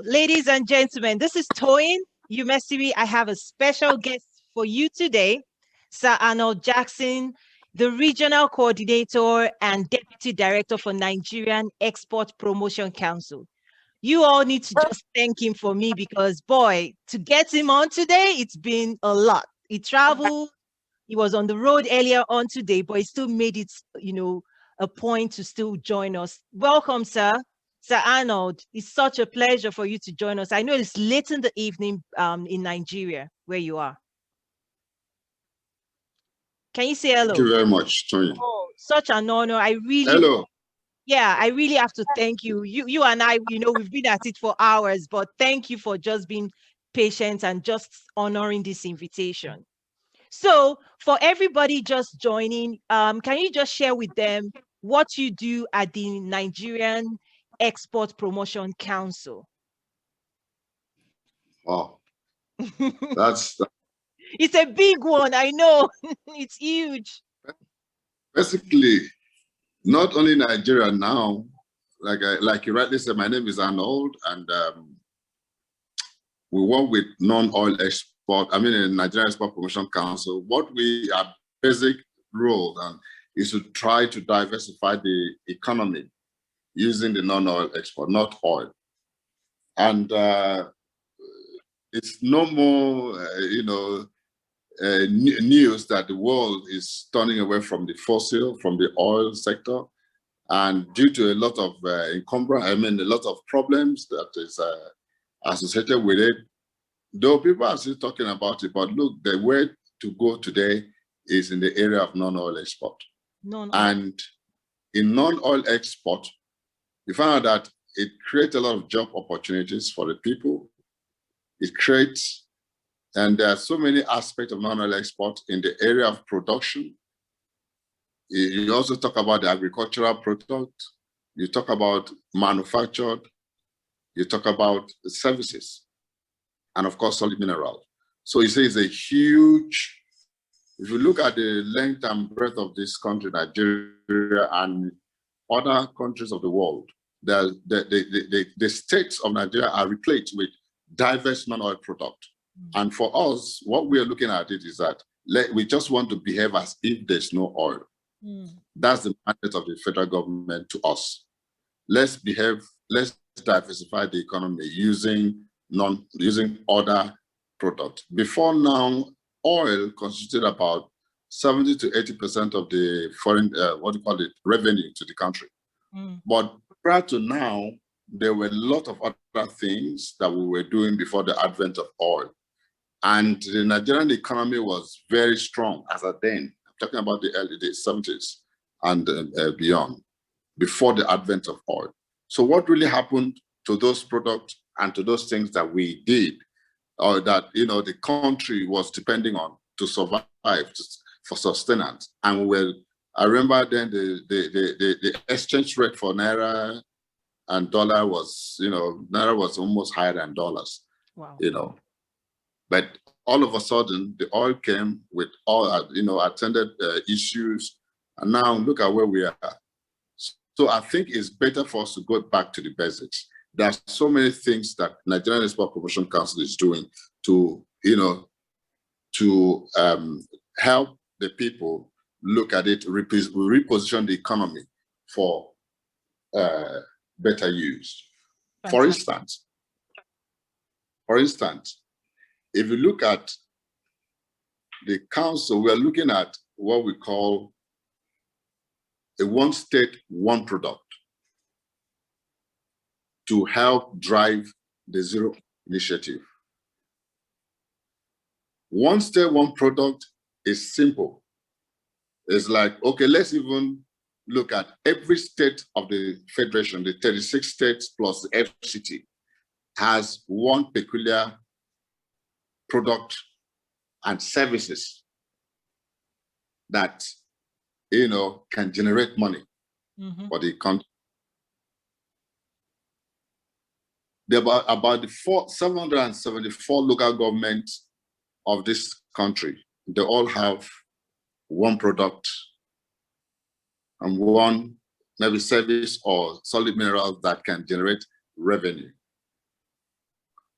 Now, ladies and gentlemen, this is Toyin. You may see I have a special guest for you today, Sir Arnold Jackson, the Regional Coordinator and Deputy Director for Nigerian Export Promotion Council. You all need to just thank him for me because, boy, to get him on today, it's been a lot. He traveled, he was on the road earlier on today, but he still made it, a point to still join us. Welcome, sir. Sir Arnold, it's such a pleasure for you to join us. I know it's late in the evening in Nigeria, where you are. Can you say hello? Thank you very much, Tony. Oh, such an honor. I really have to thank you. You and I, we've been at it for hours, but thank you for just being patient and just honoring this invitation. So for everybody just joining, can you just share with them what you do at the Nigerian Export Promotion Council? Wow. That's It's a big one, I know. It's huge. basically not only Nigeria now, like you rightly said, my name is Arnold, and we work with non-oil export, in Nigerian Export Promotion Council. What we our basic role is to try to diversify the economy using the non-oil export, not oil. And it's no more, news that the world is turning away from the fossil, from the oil sector, and due to a lot of a lot of problems that is associated with it. Though people are still talking about it, but look, the way to go today is in the area of non-oil export. And in non-oil export, you find out that it creates a lot of job opportunities for the people. It creates, and there are so many aspects of non-oil export in the area of production. You also talk about the agricultural product. You talk about manufactured. You talk about services. And of course, solid mineral. So you say it's a huge, if you look at the length and breadth of this country, Nigeria, and other countries of the world, the states of Nigeria are replete with diverse non-oil product. And for us, what we are looking at it is that we just want to behave as if there's no oil. That's the mandate of the federal government to us. Let's diversify the economy using other products. Before now, oil constituted about 70 to 80% of the foreign, revenue to the country. But prior to now, there were a lot of other things that we were doing before the advent of oil. And the Nigerian economy was very strong as at then. I'm talking about the early 70s and beyond, before the advent of oil. So what really happened to those products and to those things that we did, or that the country was depending on to survive, for sustenance? And I remember then the exchange rate for naira and dollar was, naira was almost higher than dollars. Wow. But all of a sudden, the oil came with all, attended issues, and now look at where we are. So I think it's better for us to go back to the basics. There are so many things that Nigerian Export Promotion Council is doing to, help the people look at it, reposition the economy for better use. For instance, if you look at the council, we are looking at what we call a one state, one product to help drive the zero initiative. One state, one product is simple. It's like, okay, let's even look at every state of the Federation, the 36 states plus the FCT, has one peculiar product and services that can generate money for the country. There are about the 774 local governments of this country. They all have one product and one maybe service or solid mineral that can generate revenue.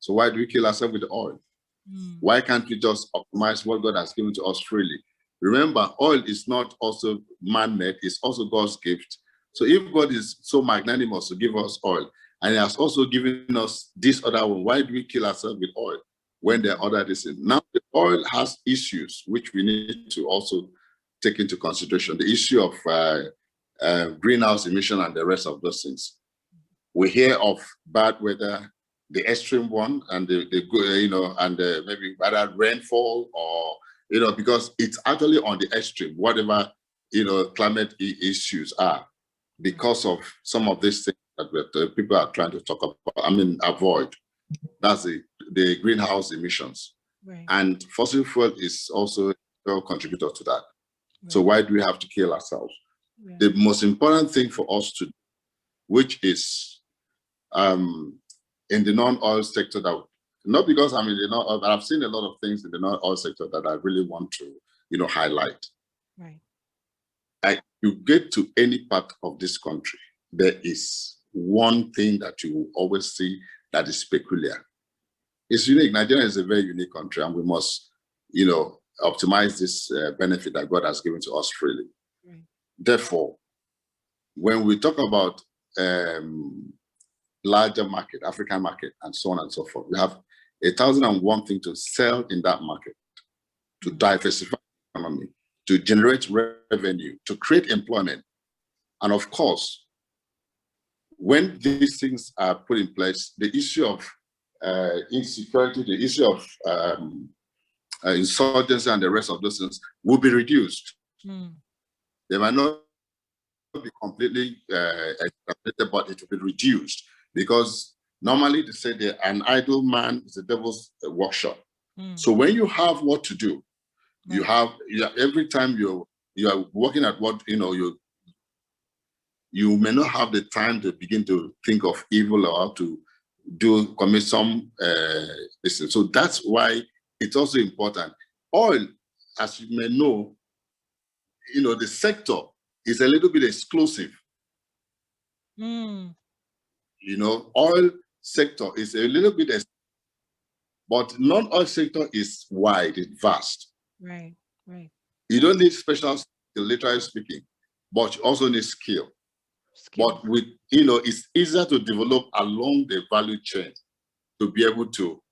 So why do we kill ourselves with the oil? Mm. Why can't we just optimize what God has given to us freely? Remember, oil is not also man-made, it's also God's gift. So if God is so magnanimous to give us oil, and he has also given us this other one, why do we kill ourselves with oil when there are other things? Now, the oil has issues which we need to also take into consideration. The issue of greenhouse emission and the rest of those things. We hear of bad weather, the extreme one, and maybe whether rainfall or because it's actually on the extreme, whatever climate issues are, because of some of these things that people are trying to talk about. Avoid. That's the greenhouse emissions, Right. and fossil fuel is also a contributor to that. Right. So why do we have to kill ourselves? Yeah. The most important thing for us to do, which is in the non-oil sector, that not because I'm in the non-oil, but I've seen a lot of things in the non-oil sector that I really want to, highlight. Right. You get to any part of this country, there is one thing that you will always see that is peculiar. It's unique. Nigeria is a very unique country, and we must, optimize this benefit that God has given to us freely. Right. Therefore, when we talk about larger market, African market, and so on and so forth, we have 1,001 things to sell in that market, to diversify the economy, to generate revenue, to create employment. And of course, when these things are put in place, the issue of insecurity, the issue of insurgency and the rest of those things will be reduced. Mm. They might not be completely exterminated, but it will be reduced, because normally they say that an idle man is the devil's workshop. Mm. So when you have what to do, Right. you have every time you are working at what you may not have the time to begin to think of evil or to commit some so that's why it's also important. Oil, as you may know, the sector is a little bit exclusive. Mm. Oil sector is a little bit, but non-oil sector is wide, it's vast. Right. Right. You don't need special skill, literally speaking, but you also need skill. But with it's easier to develop along the value chain to be able to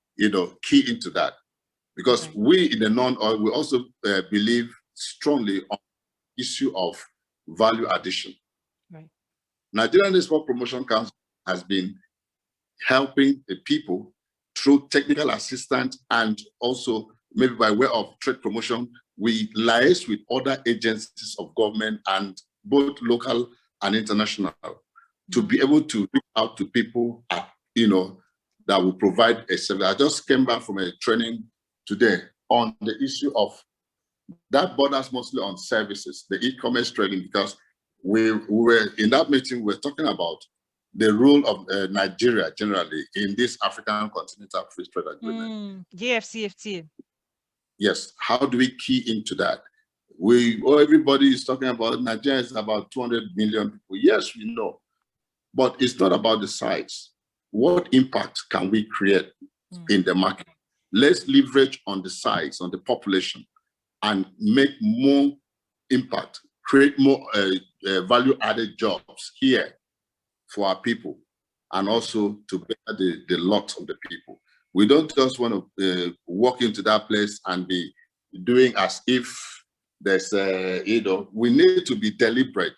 key into that, because Right. we in the non-oil, we also believe strongly on the issue of value addition. Right. Nigerian Export Promotion Council has been helping the people through technical assistance, and also maybe by way of trade promotion. We liaise with other agencies of government, and both local and international, to be able to reach out to people that will provide a service. I just came back from a training today on the issue of that borders mostly on services, the e-commerce trading, because we were in that meeting, we're talking about the role of Nigeria generally in this African Continental Free Trade Agreement. GFCFTA. Yes, how do we key into that? Everybody is talking about Nigeria is about 200 million people. Yes, we know, but it's not about the size. What impact can we create in the market? Let's leverage on the size, on the population, and make more impact, create more value-added jobs here for our people, and also to better the lot of the people. We don't just want to walk into that place and be doing as if there's we need to be deliberate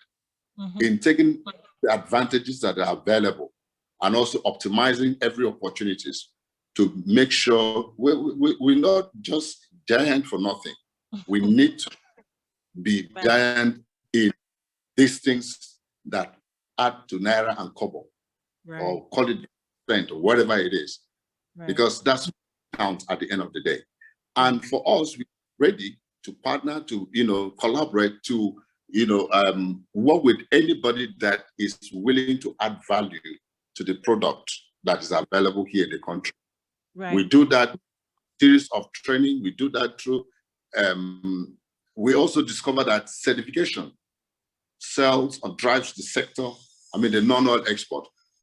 in taking the advantages that are available, and also optimizing every opportunities to make sure we're not just giant for nothing. We need to be giant in these things that add to Naira and Kobo, or call it cent or whatever it is, because that's what counts at the end of the day. And for us, we're ready to partner, to collaborate, to work with anybody that is willing to add value to the product that is available here in the country. We do that series of training. We do that through. We also discover that certification sells or drives the sector. The non-oil export.